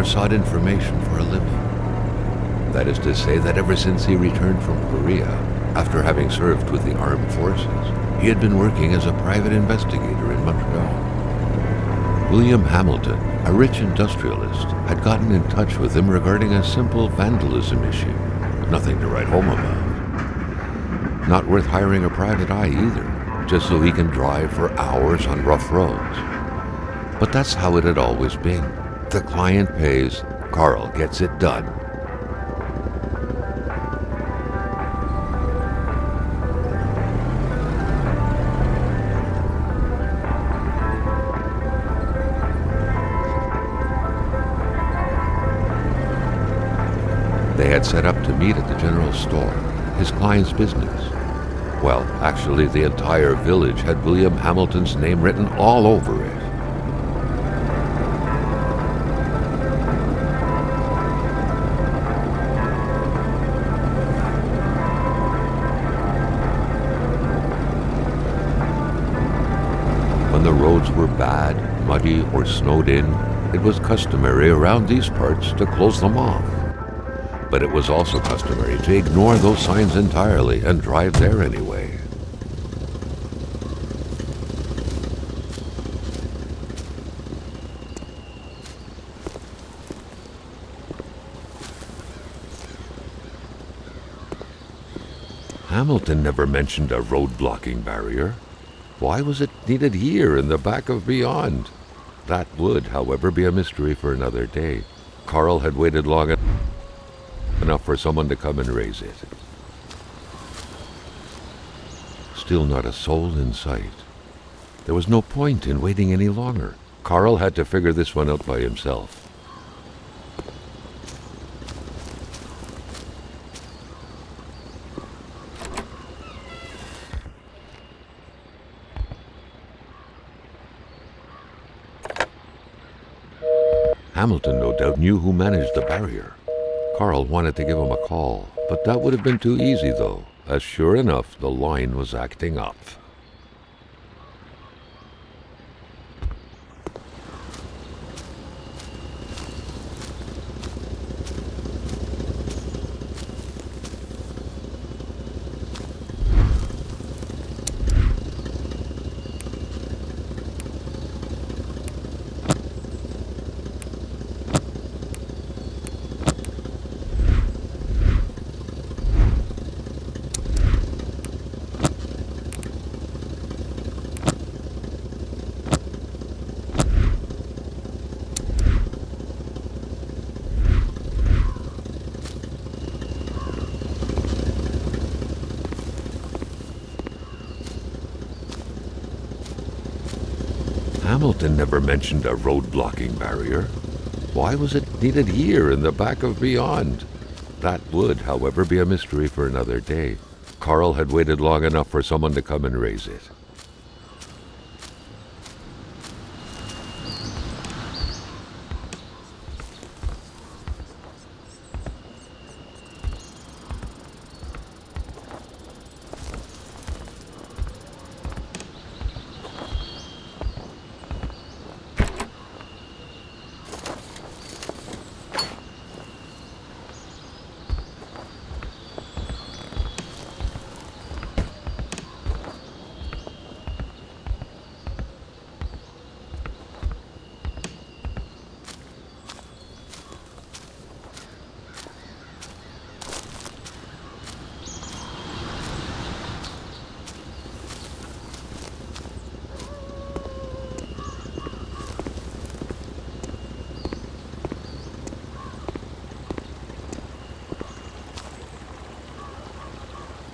Sought information for a living. That is to say that ever since he returned from Korea, after having served with the armed forces, he had been working as a private investigator in Montreal. William Hamilton, a rich industrialist, had gotten in touch with him regarding a simple vandalism issue. Nothing to write home about. Not worth hiring a private eye either, just so he can drive for hours on rough roads. But that's how it had always been. The client pays, Carl gets it done. They had set up to meet at the general store, his client's business. Well, actually, the entire village had William Hamilton's name written all over it. When the roads were bad, muddy, or snowed in, it was customary around these parts to close them off. But it was also customary to ignore those signs entirely and drive there anyway. Hamilton never mentioned a road-blocking barrier. Why was it needed here in the back of Beyond? That would, however, be a mystery for another day. Carl had waited long enough for someone to come and raise it. Still not a soul in sight. There was no point in waiting any longer. Carl had to figure this one out by himself. Hamilton no doubt knew who managed the barrier. Carl wanted to give him a call, but that would have been too easy though, as sure enough the line was acting up. Hamilton never mentioned a road-blocking barrier. Why was it needed here in the back of Beyond? That would, however, be a mystery for another day. Carl had waited long enough for someone to come and raise it.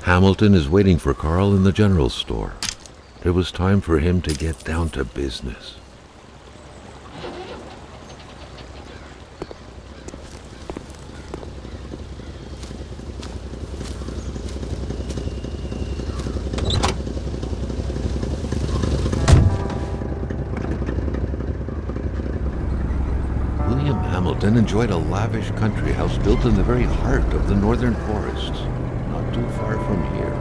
Hamilton is waiting for Carl in the general store. It was time for him to get down to business. William Hamilton enjoyed a lavish country house built in the very heart of the northern forests, not too far from here.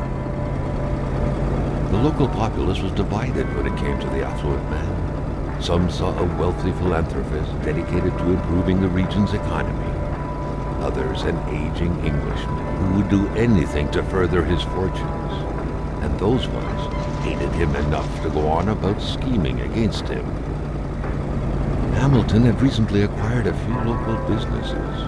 The local populace was divided when it came to the affluent man. Some saw a wealthy philanthropist dedicated to improving the region's economy. Others, an aging Englishman who would do anything to further his fortunes. And those ones hated him enough to go on about scheming against him. Hamilton had recently acquired a few local businesses,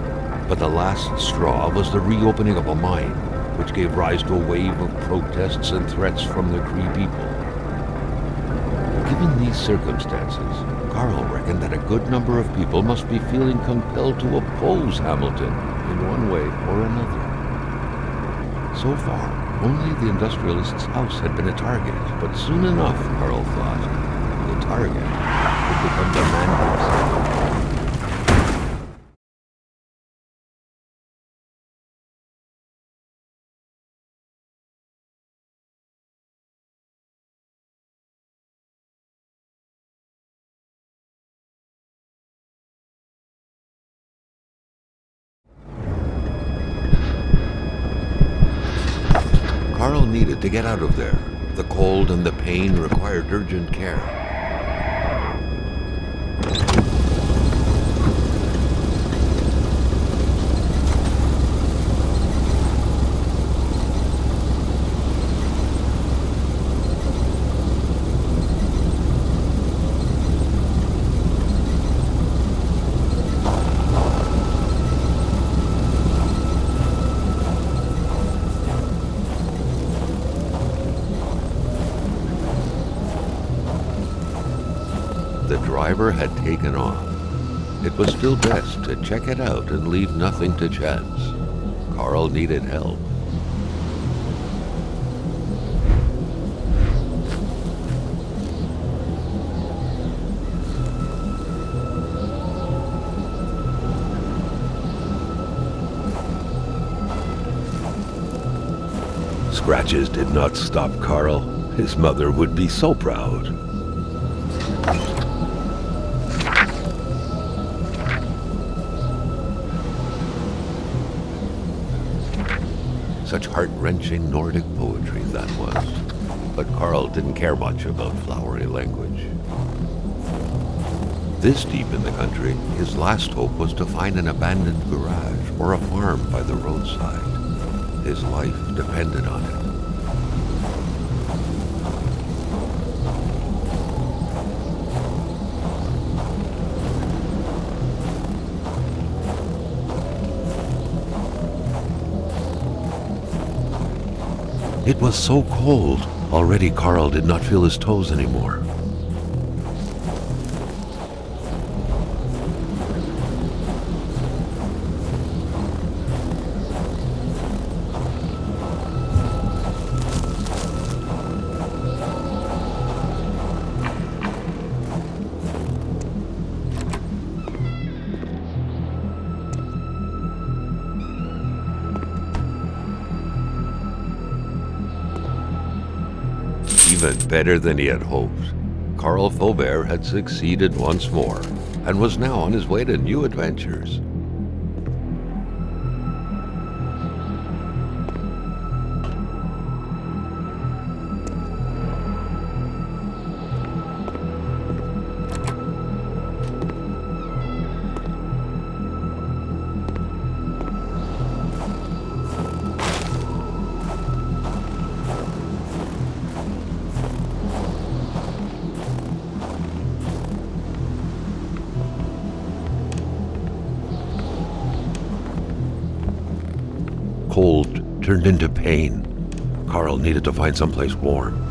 but the last straw was the reopening of a mine, which gave rise to a wave of protests and threats from the Cree people. Given these circumstances, Carl reckoned that a good number of people must be feeling compelled to oppose Hamilton in one way or another. So far, only the industrialist's house had been a target, but soon enough, Carl thought, the target would become the man himself. Carl needed to get out of there. The cold and the pain required urgent care. The driver had taken off. It was still best to check it out and leave nothing to chance. Carl needed help. Scratches did not stop Carl. His mother would be so proud. Such heart-wrenching Nordic poetry that was. But Carl didn't care much about flowery language. This deep in the country, his last hope was to find an abandoned garage or a farm by the roadside. His life depended on it. It was so cold. Already Carl did not feel his toes anymore. Even better than he had hoped. Carl Faubert had succeeded once more, and was now on his way to new adventures. Cold turned into pain. Carl needed to find someplace warm.